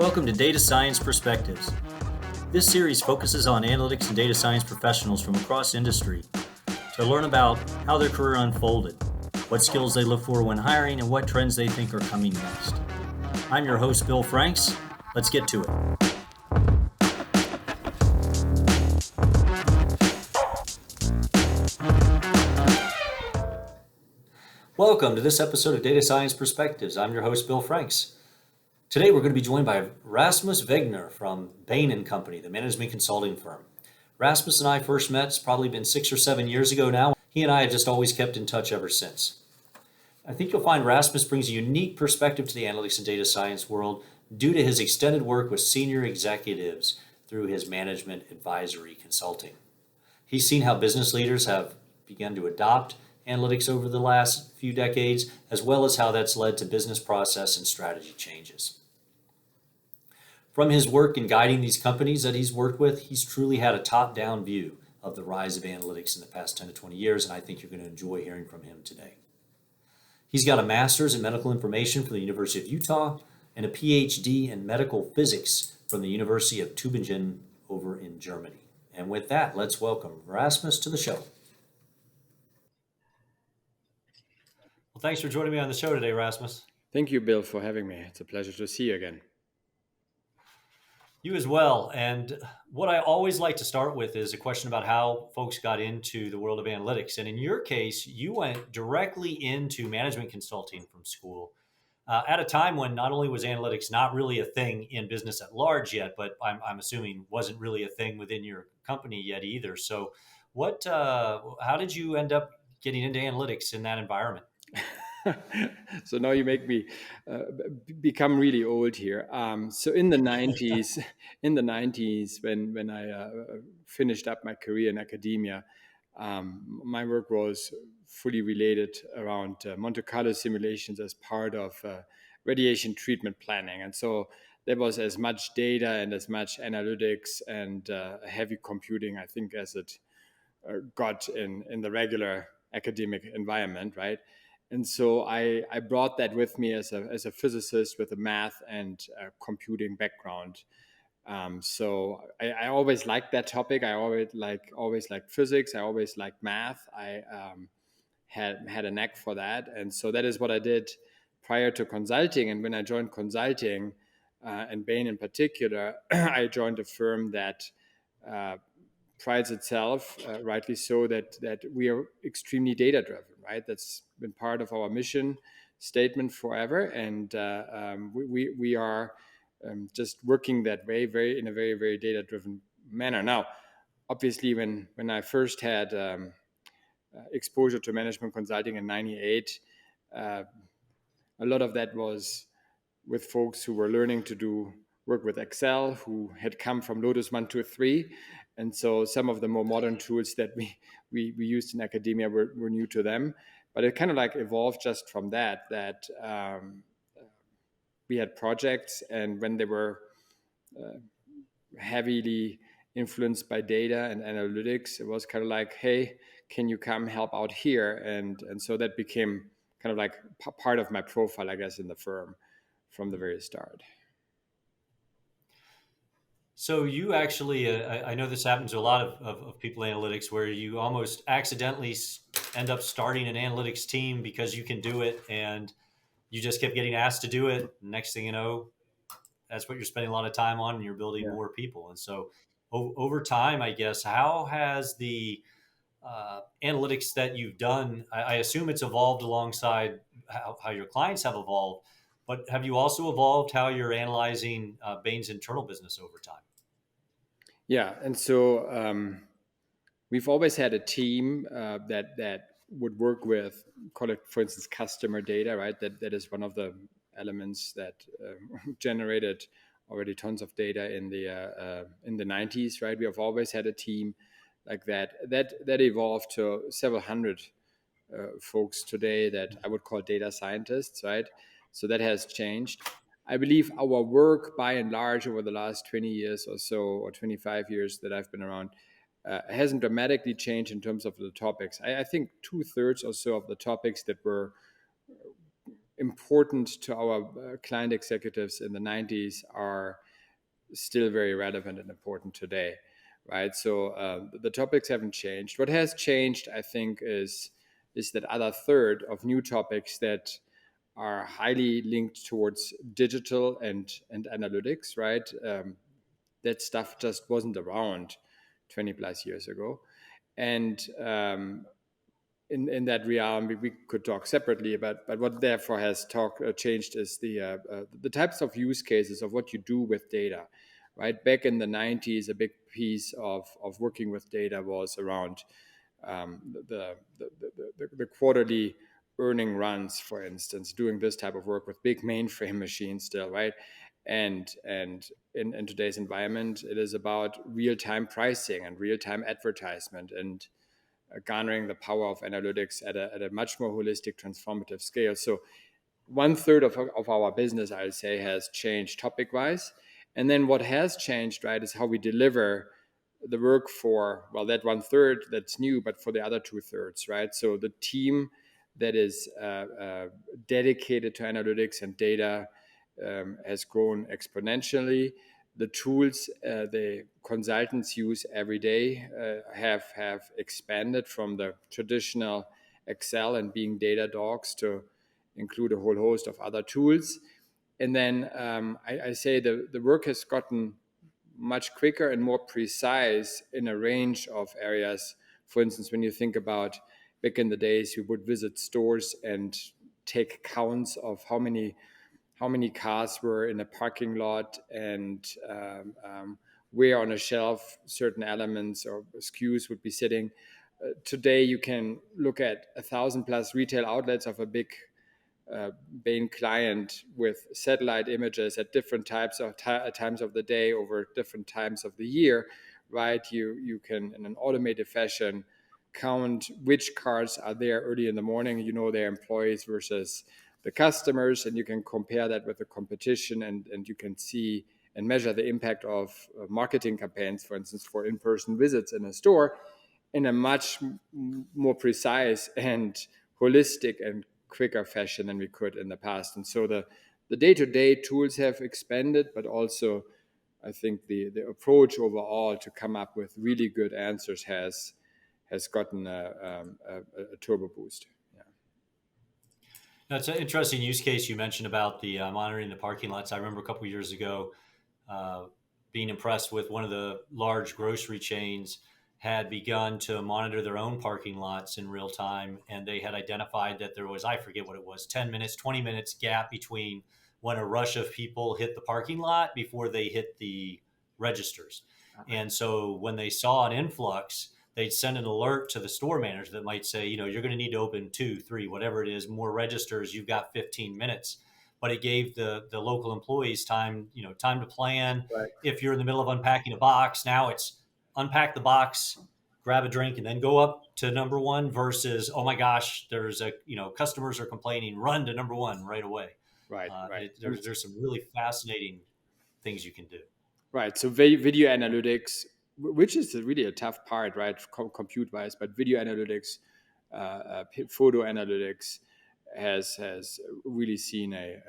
Welcome to Data Science Perspectives. This series focuses on analytics and data science professionals from across industry to learn about how their career unfolded, what skills they look for when hiring, and what trends they think are coming next. I'm your host, Bill Franks. Let's get to it. Welcome to this episode of Data Science Perspectives. I'm your host, Bill Franks. Today, we're going to be joined by Rasmus Wegener from Bain Company, the management consulting firm. Rasmus and I first met, it's probably been 6 or 7 years ago now. He and I have just always kept in touch ever since. I think you'll find Rasmus brings a unique perspective to the analytics and data science world due to his extended work with senior executives through his management advisory consulting. He's seen how business leaders have begun to adopt analytics over the last few decades, as well as how that's led to business process and strategy changes. From his work in guiding these companies that he's worked with, he's truly had a top-down view of the rise of analytics in the past 10 to 20 years, and I think you're going to enjoy hearing from him today. He's got a master's in medical information from the University of Utah and a PhD in medical physics from the University of Tübingen over in Germany. And with that, let's welcome Rasmus to the show. Well, thanks for joining me on the show today, Rasmus. Thank you, Bill, for having me. It's a pleasure to see you again. You as well. And what I always like to start with is a question about how folks got into the world of analytics. And in your case, you went directly into management consulting from school at a time when not only was analytics not really a thing in business at large yet, but I'm assuming wasn't really a thing within your company yet either. So how did you end up getting into analytics in that environment? So now you make me become really old here. So in the 90s, when I finished up my career in academia, my work was fully related around Monte Carlo simulations as part of radiation treatment planning. And so there was as much data and as much analytics and heavy computing, I think, as it got in the regular academic environment, right? And so I brought that with me as a physicist with a math and computing background. So I always liked that topic. I always liked physics. I always liked math. I had a knack for that. And so that is what I did prior to consulting. And when I joined consulting, and Bain in particular, I joined a firm that prides itself, rightly so, that we are extremely data-driven, right? That's been part of our mission statement forever, and we are just working that way, in a very, very data-driven manner. Now, obviously, when I first had exposure to management consulting in '98, a lot of that was with folks who were learning to work with Excel, who had come from Lotus 1, 2, 3. And so some of the more modern tools that we used in academia were new to them. But it kind of like evolved just from that we had projects, and when they were heavily influenced by data and analytics, it was kind of like, hey, can you come help out here? And so that became kind of like part of my profile, I guess, in the firm from the very start. So you actually, I know this happens to a lot of people in analytics, where you almost accidentally end up starting an analytics team because you can do it, and you just kept getting asked to do it. Next thing you know, that's what you're spending a lot of time on, and you're building more people. And so over time, I guess, how has the analytics that you've done, I assume it's evolved alongside how your clients have evolved, but have you also evolved how you're analyzing Bain's internal business over time? Yeah, and so we've always had a team that would work with, call it, for instance, customer data, right? That is one of the elements that generated already tons of data in the 90s, right? We have always had a team like that evolved to several hundred folks today that I would call data scientists, right? So that has changed. I believe our work, by and large, over the last 20 years or so, or 25 years that I've been around, hasn't dramatically changed in terms of the topics. I think 2/3 or so of the topics that were important to our client executives in the 90s are still very relevant and important today, right? So the topics haven't changed. What has changed, I think, is that other third of new topics that are highly linked towards digital and analytics, right? That stuff just wasn't around 20 plus years ago. And in that realm, we could talk separately about. But what therefore has changed is the types of use cases of what you do with data. Right, back in the 90s, a big piece of working with data was around the quarterly earning runs, for instance, doing this type of work with big mainframe machines still, right? And in today's environment, it is about real-time pricing and real-time advertisement and garnering the power of analytics at a much more holistic, transformative scale. So one third of our business, I'll say, has changed topic wise. And then what has changed, right, is how we deliver the work for, well, that one third that's new, but for the other two thirds, right? So the team that is dedicated to analytics and data has grown exponentially. The tools the consultants use every day have expanded from the traditional Excel and being data dogs to include a whole host of other tools. And then I say the work has gotten much quicker and more precise in a range of areas. For instance, when you think about back in the days, you would visit stores and take counts of how many cars were in a parking lot and where on a shelf certain elements or SKUs would be sitting. Today, you can look at 1,000 plus retail outlets of a big Bain client with satellite images at different times of the day over different times of the year, right? You can, in an automated fashion, count which cars are there early in the morning. You know their employees versus the customers, and you can compare that with the competition, and you can see and measure the impact of marketing campaigns, for instance, for in-person visits in a store, in a much more precise and holistic and quicker fashion than we could in the past. And so the day-to-day tools have expanded, but also I think the approach overall to come up with really good answers has gotten a turbo boost. Yeah. That's an interesting use case you mentioned about the monitoring the parking lots. I remember a couple of years ago uh, being impressed with one of the large grocery chains had begun to monitor their own parking lots in real time, and they had identified that there was, I forget what it was, 10 minutes, 20 minutes gap between when a rush of people hit the parking lot before they hit the registers. And so when they saw an influx, they'd send an alert to the store manager that might say, you're going to need to open 2, 3, whatever it is, more registers. You've got 15 minutes. But it gave the local employees time to plan. Right. If you're in the middle of unpacking a box, now it's unpack the box, grab a drink, and then go up to number one versus, oh my gosh, customers are complaining, run to number one right away. Right. Right. There's some really fascinating things you can do. Right. So video analytics, which is really a tough part, right, compute wise, but video analytics, photo analytics has really seen a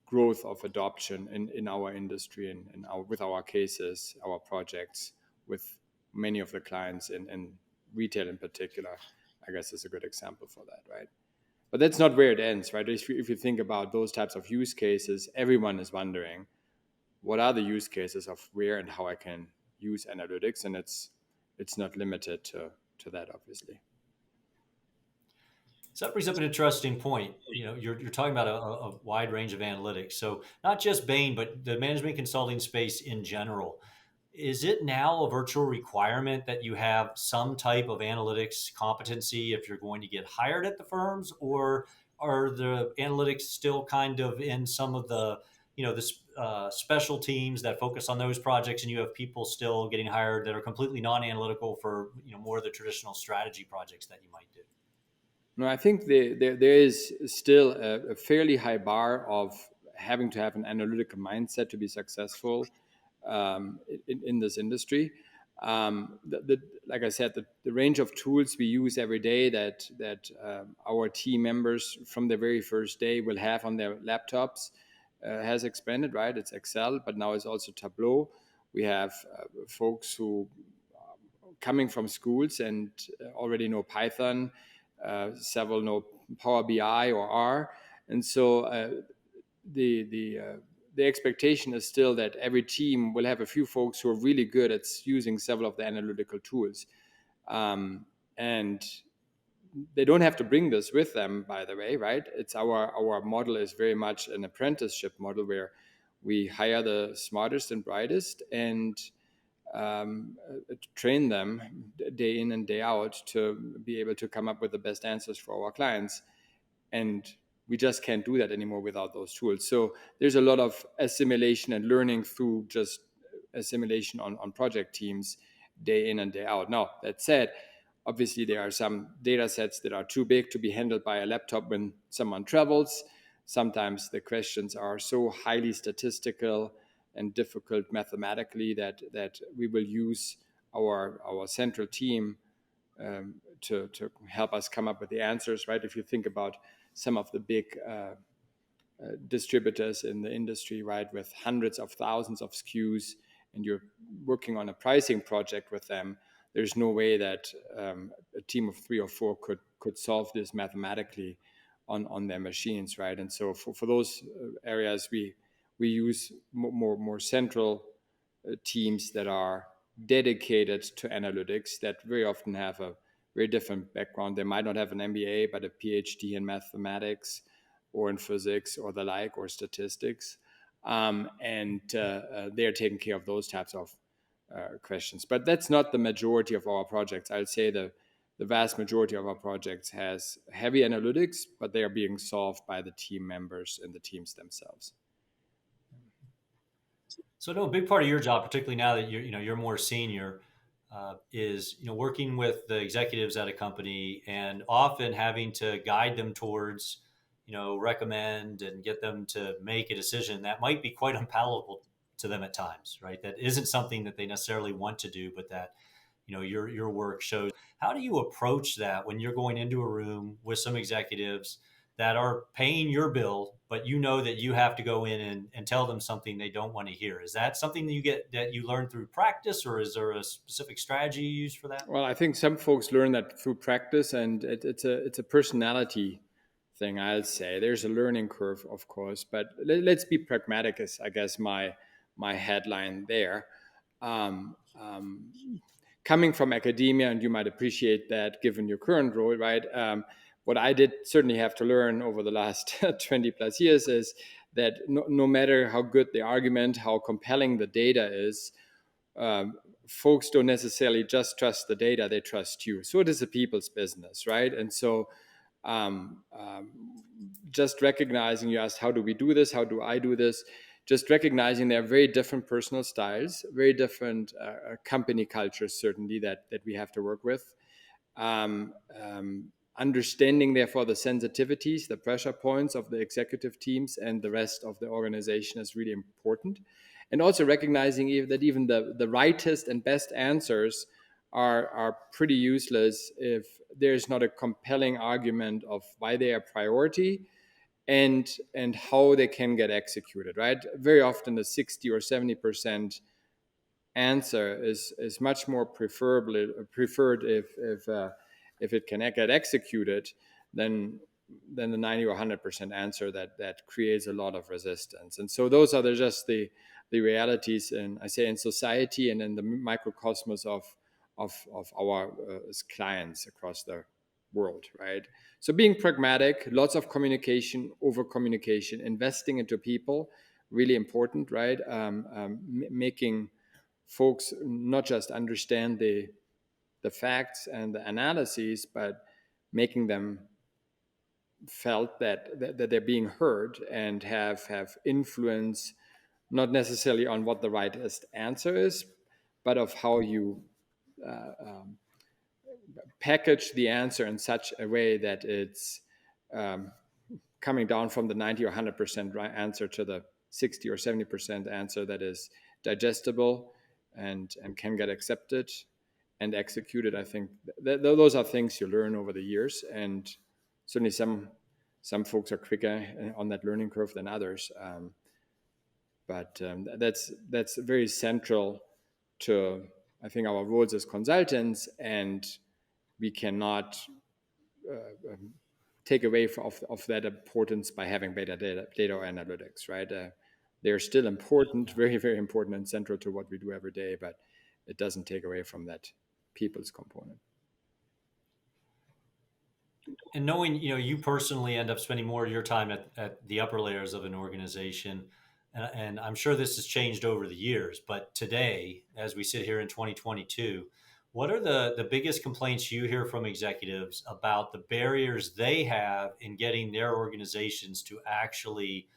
growth of adoption in our industry and with our cases, our projects, with many of the clients in retail in particular. I guess is a good example for that, right? But that's not where it ends, right? If you think about those types of use cases, everyone is wondering, what are the use cases of where and how I can use analytics, and it's not limited to that, obviously. So that brings up an interesting point. You're talking about a wide range of analytics. So not just Bain, but the management consulting space in general. Is it now a virtual requirement that you have some type of analytics competency if you're going to get hired at the firms, or are the analytics still kind of in some of the special teams that focus on those projects, and you have people still getting hired that are completely non-analytical for more of the traditional strategy projects that you might do? No, I think there is still a fairly high bar of having to have an analytical mindset to be successful in this industry. Like I said, the range of tools we use every day that our team members from the very first day will have on their laptops has expanded, right? It's Excel, but now it's also Tableau. We have folks who coming from schools and already know Python, several know Power BI or R, and so the the uh, the expectation is still that every team will have a few folks who are really good at using several of the analytical tools, and they don't have to bring this with them, by the way, right? It's our model is very much an apprenticeship model where we hire the smartest and brightest and train them day in and day out to be able to come up with the best answers for our clients. And we just can't do that anymore without those tools. So there's a lot of assimilation and learning through just assimilation on project teams day in and day out. Now, that said, obviously there are some data sets that are too big to be handled by a laptop when someone travels. Sometimes the questions are so highly statistical and difficult mathematically that we will use our central team to help us come up with the answers, right? If you think about some of the big distributors in the industry, right, with hundreds of thousands of SKUs, and you're working on a pricing project with them, there's no way that a team of 3 or 4 could solve this mathematically on their machines, right? And so for those areas, we use more central teams that are dedicated to analytics that very often have a very different background. They might not have an MBA, but a PhD in mathematics or in physics or the like, or statistics. And they're taking care of those types of questions. But that's not the majority of our projects. I'd say the vast majority of our projects has heavy analytics, but they are being solved by the team members and the teams themselves. So, no, a big part of your job, particularly now that you're more senior, is working with the executives at a company and often having to guide them towards, recommend and get them to make a decision that might be quite unpalatable to them at times, right? That isn't something that they necessarily want to do, but that your work shows. How do you approach that when you're going into a room with some executives that are paying your bill, but you know that you have to go in and tell them something they don't want to hear? Is that something that you learn through practice, or is there a specific strategy you use for that? Well, I think some folks learn that through practice, and it's a personality thing. I'll say there's a learning curve, of course, but let's be pragmatic. Is I guess my headline there. Um, um, Coming from academia, and you might appreciate that given your current role, right? What I did certainly have to learn over the last 20 plus years is that no matter how good the argument, how compelling the data is, folks don't necessarily just trust the data, they trust you. So it is a people's business, right? And so um, um, just recognizing, you asked, how do we do this? How do I do this? Just recognizing there are very different personal styles, very different company cultures, certainly, that we have to work with. Um, um, Understanding, therefore, the sensitivities, the pressure points of the executive teams and the rest of the organization is really important. And also recognizing that even the rightest and best answers are pretty useless if there's not a compelling argument of why they are priority and how they can get executed, right? Very often the 60 or 70% answer is much more preferred if it can get executed than the 90 or 100% answer that creates a lot of resistance. And so those are just the realities, and I say in society and in the microcosmos of our clients across the world, right? So being pragmatic, lots of communication, over communication, investing into people, really important, right? Making folks not just understand the facts and the analyses, but making them felt that they're being heard and have influence, not necessarily on what the rightest answer is, but of how you package the answer in such a way that it's um, coming down from the 90 or 100% right answer to the 60 or 70% answer that is digestible, and can get accepted and executed. I think those are things you learn over the years, and certainly some folks are quicker on that learning curve than others. But that's very central to, I think, our roles as consultants, and we cannot take away of that importance by having data analytics, right? They're still important, very, very important and central to what we do every day, but it doesn't take away from that people's component. And knowing, you personally end up spending more of your time at the upper layers of an organization, and I'm sure this has changed over the years, but today, as we sit here in 2022, what are the biggest complaints you hear from executives about the barriers they have in getting their organizations to actually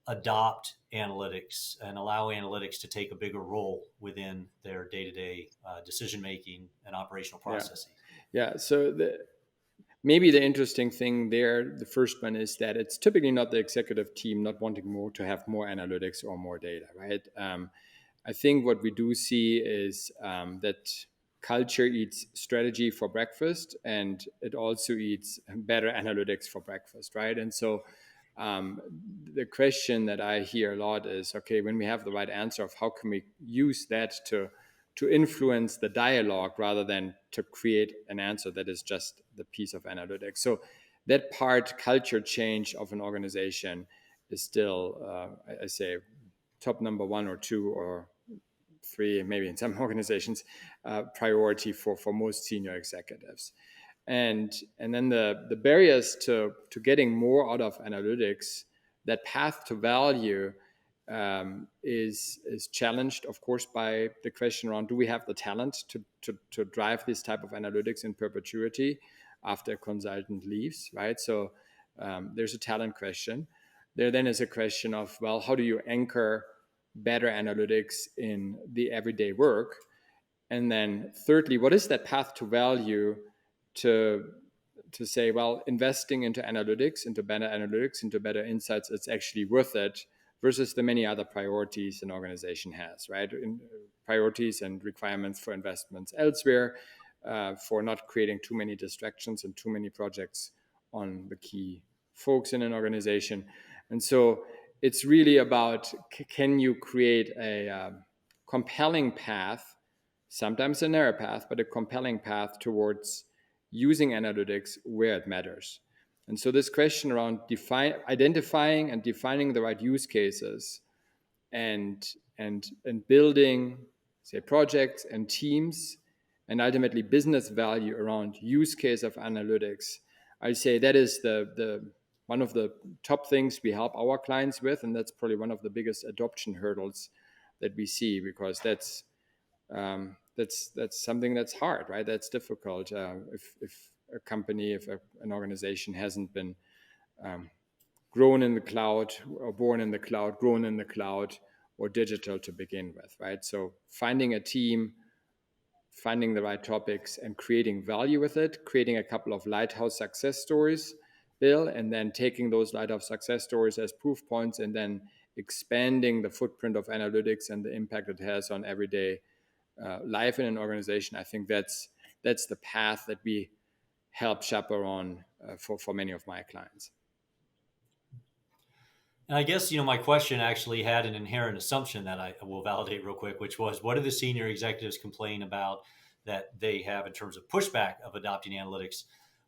adopt analytics and allow analytics to take a bigger role within their day-to-day decision making and operational processes? Yeah. So maybe the interesting thing there, the first one, is that it's typically not the executive team not wanting to have more analytics or more data, right? I think what we do see is that culture eats strategy for breakfast, and it also eats better analytics for breakfast, right? And so the question that I hear a lot is, okay, when we have the right answer of how can we use that to influence the dialogue rather than to create an answer that is just the piece of analytics. So that part, culture change of an organization, is still, I say, top number 1 or 2 or 3, maybe in some organizations, priority for most senior executives. And then the barriers to getting more out of analytics, that path to value, is challenged, of course, by the question around, do we have the talent to drive this type of analytics in perpetuity after a consultant leaves, right? So there's a talent question. There then is a question of, well, how do you anchor better analytics in the everyday work? And then thirdly, what is that path to value to say, well, investing into analytics, into better analytics, into better insights, it's actually worth it, versus the many other priorities an organization has, right? Priorities and requirements for investments elsewhere, for not creating too many distractions and too many projects on the key folks in an organization. And so it's really about, can you create a compelling path, sometimes a narrow path, but a compelling path towards using analytics where it matters. And so this question around identifying and defining the right use cases, and building, say, projects and teams, and ultimately business value around use case of analytics, I say that is the one of the top things we help our clients with, and that's probably one of the biggest adoption hurdles that we see, because that's something that's hard, right? That's difficult. If a company, if an organization hasn't been grown in the cloud, or born in the cloud, grown in the cloud, or digital to begin with, right? So finding a team, finding the right topics, and creating value with it, creating a couple of lighthouse success stories, Bill, and then taking those lighthouse success stories as proof points, and then expanding the footprint of analytics and the impact it has on everyday life in an organization. I think that's the path that we help chaperone for many of my clients. And I guess, my question actually had an inherent assumption that I will validate real quick, which was, what do the senior executives complain about that they have in terms of pushback of adopting analytics?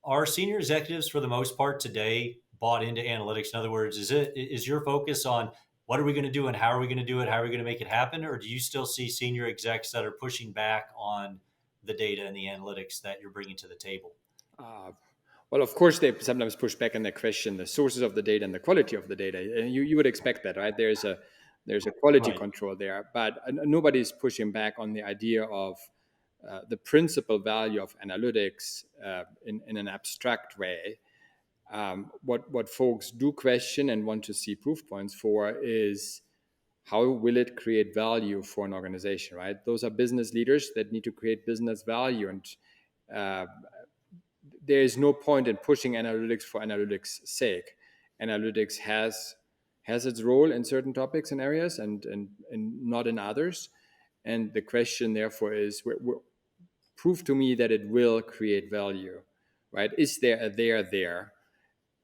Are senior executives, for the most part today, bought into analytics? In other words, is your focus on what are we going to do and how are we going to do it? How are we going to make it happen? Or do you still see senior execs that are pushing back on the data and the analytics that you're bringing to the table? Well, of course, they sometimes push back and they question the sources of the data and the quality of the data. And you would expect that, right? There's a quality control there, but nobody's pushing back on the idea of the principal value of analytics in an abstract way. What folks do question and want to see proof points for is, how will it create value for an organization, right? Those are business leaders that need to create business value, and there is no point in pushing analytics for analytics' sake. Analytics has its role in certain topics and areas, and not in others. And the question, therefore, is prove to me that it will create value, right? Is there a there?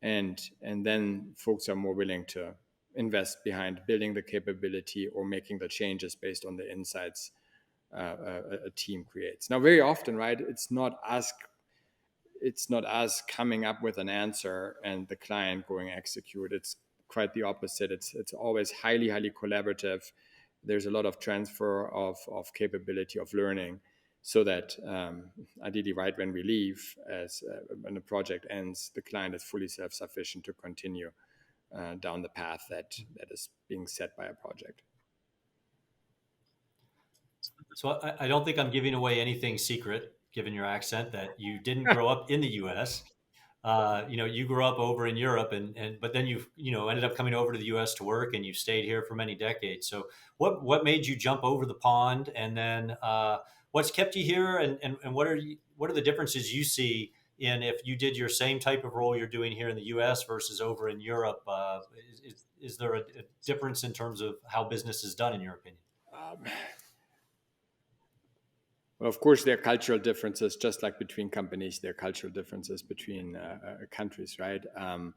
And then folks are more willing to invest behind building the capability or making the changes based on the insights a team creates. Now, very often, right, it's not us coming up with an answer and the client going execute. It's quite the opposite. It's always highly collaborative. There's a lot of transfer of capability of learning, so that ideally, right when we leave, as when the project ends, the client is fully self-sufficient to continue down the path that is being set by a project. So I don't think I'm giving away anything secret, given your accent, that you didn't grow up in the U.S. You grew up over in Europe, and but then you ended up coming over to the U.S. to work, and you stayed here for many decades. So what made you jump over the pond, and then what's kept you here, and what are the differences you see in if you did your same type of role you're doing here in the U.S. versus over in Europe? Is there a difference in terms of how business is done, in your opinion? Um, Well, of course, there are cultural differences, just like between companies, there are cultural differences between countries, right? Um,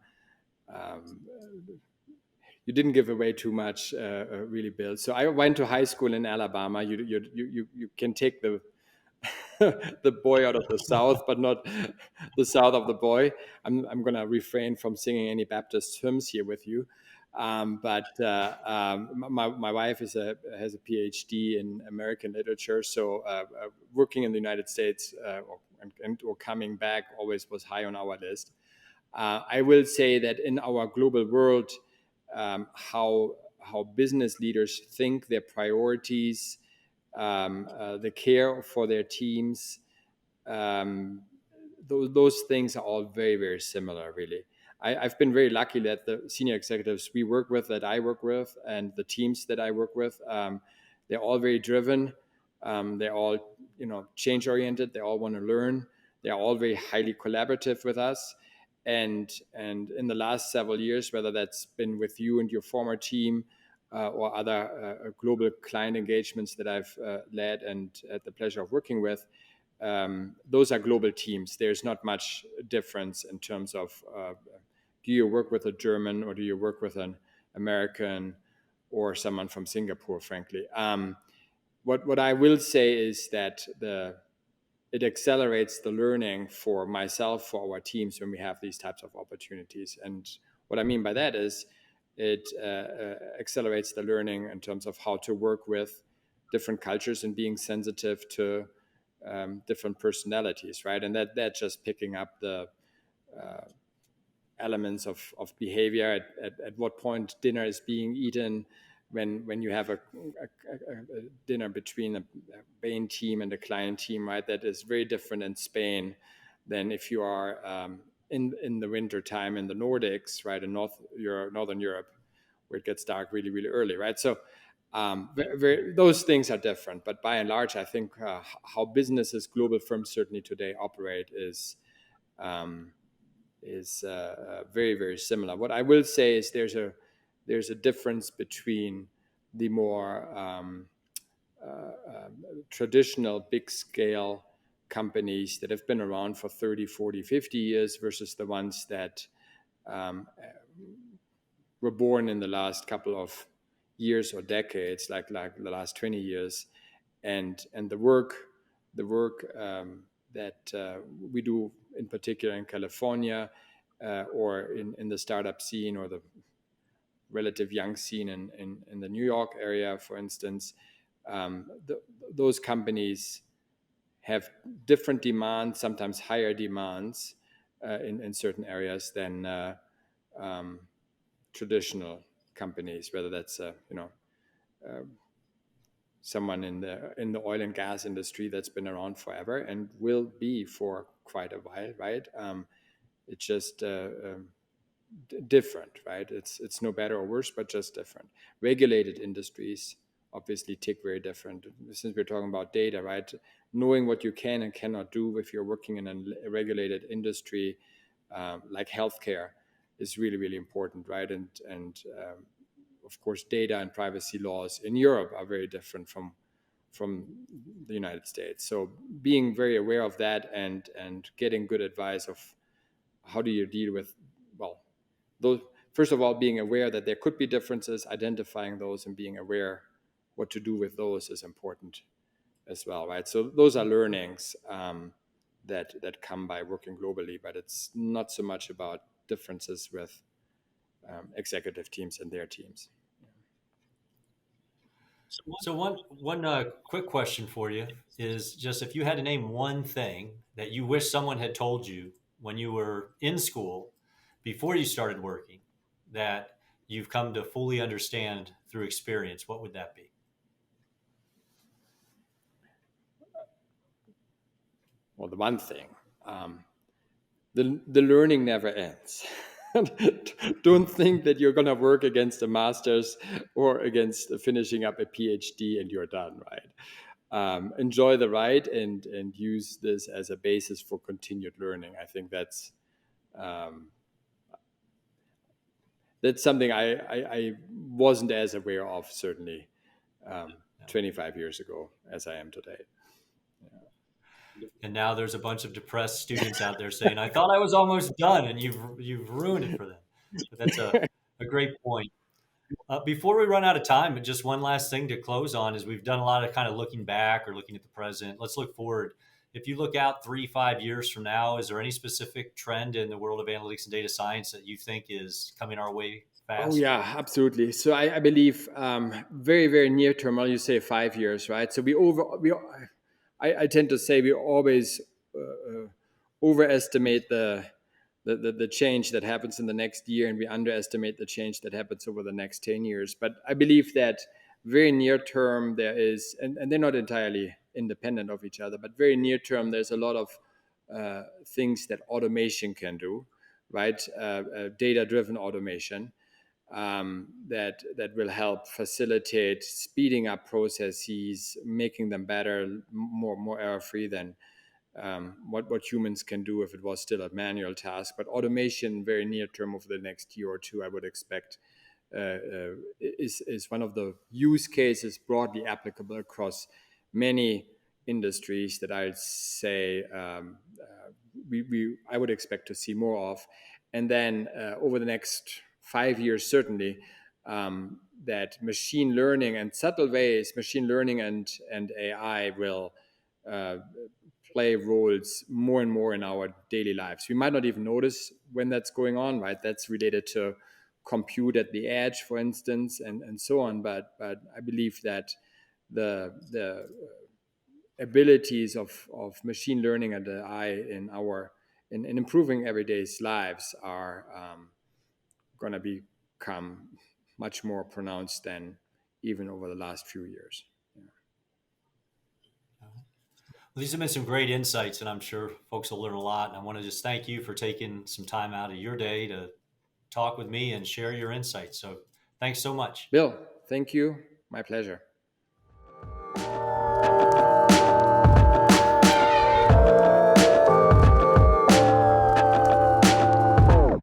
you didn't give away too much, really, Bill. So I went to high school in Alabama. You can take the the boy out of the South, but not the South of the boy. I'm going to refrain from singing any Baptist hymns here with you. But my wife has a PhD in American literature, so working in the United States or coming back always was high on our list. I will say that in our global world, how business leaders think, their priorities, the care for their teams, um, those things are all very similar, really. I've been very lucky that the senior executives we work with, that I work with, and the teams that I work with, they're all very driven. They're all change oriented. They all want to learn. They're all very highly collaborative with us. And in the last several years, whether that's been with you and your former team, or other global client engagements that I've led and had the pleasure of working with, those are global teams. There's not much difference in terms of do you work with a German or do you work with an American or someone from Singapore, frankly. What I will say is that it accelerates the learning for myself, for our teams, when we have these types of opportunities. And what I mean by that is it accelerates the learning in terms of how to work with different cultures and being sensitive to different personalities, right? And that just picking up the elements of behavior at what point dinner is being eaten, when you have a dinner between a Bain team and a client team, right? That is very different in Spain than if you are in the winter time in the Nordics, right? In Northern Europe, where it gets dark really early, right? So those things are different, but by and large, I think how businesses, global firms certainly today operate is very similar. What I will say is there's a difference between the more traditional big scale companies that have been around for 30, 40, 50 years versus the ones that were born in the last couple of years or decades, like the last 20 years. And the work that we do, in particular in California, or in the startup scene, or the relative young scene in the New York area, for instance, those companies have different demands, sometimes higher demands in certain areas than traditional companies, whether that's someone in the oil and gas industry that's been around forever and will be for quite a while, right? It's just different, right? It's no better or worse, but just different. Regulated industries obviously tick very different. Since we're talking about data, right? Knowing what you can and cannot do if you're working in a regulated industry like healthcare is really important, right? And of course, data and privacy laws in Europe are very different from the United States. So being very aware of that and getting good advice of how do you deal with, well, those, first of all, being aware that there could be differences, identifying those and being aware what to do with those is important as well, right? So those are learnings that come by working globally, but it's not so much about differences with executive teams and their teams. So one quick question for you is just if you had to name one thing that you wish someone had told you when you were in school before you started working that you've come to fully understand through experience, what would that be? Well, the one thing, the learning never ends. Don't think that you're going to work against a master's or against finishing up a PhD and you're done, right? Enjoy the ride and use this as a basis for continued learning. I think um, that's something I wasn't as aware of, certainly, 25 years ago as I am today. And now there's a bunch of depressed students out there saying, "I thought I was almost done," and you've ruined it for them. But that's a great point. Before we run out of time, just one last thing to close on is we've done a lot of kind of looking back or looking at the present. Let's look forward. If you look out 3, 5 years from now, is there any specific trend in the world of analytics and data science that you think is coming our way Oh fast? yeah, absolutely. So I believe very very near term. Well, you say 5 years, right? So I tend to say we always overestimate the change that happens in the next year, and we underestimate the change that happens over the next 10 years. But I believe that very near term there is, and they're not entirely independent of each other, but very near term there's a lot of things that automation can do, right? Data driven automation that will help facilitate speeding up processes, making them better, more error free than what humans can do if it was still a manual task. But automation, very near term, over the next year or two, I would expect is one of the use cases broadly applicable across many industries that I'd say I would expect to see more of. And then over the next 5 years, certainly, that machine learning and subtle ways, machine learning and AI will uh, play roles more and more in our daily lives. We might not even notice when that's going on, right? That's related to compute at the edge, for instance, and so on. But I believe that the abilities of machine learning and AI in improving everyday's lives are going to become much more pronounced than even over the last few years. Well, these have been some great insights, and I'm sure folks will learn a lot. And I want to just thank you for taking some time out of your day to talk with me and share your insights. So thanks so much. Bill, thank you. My pleasure.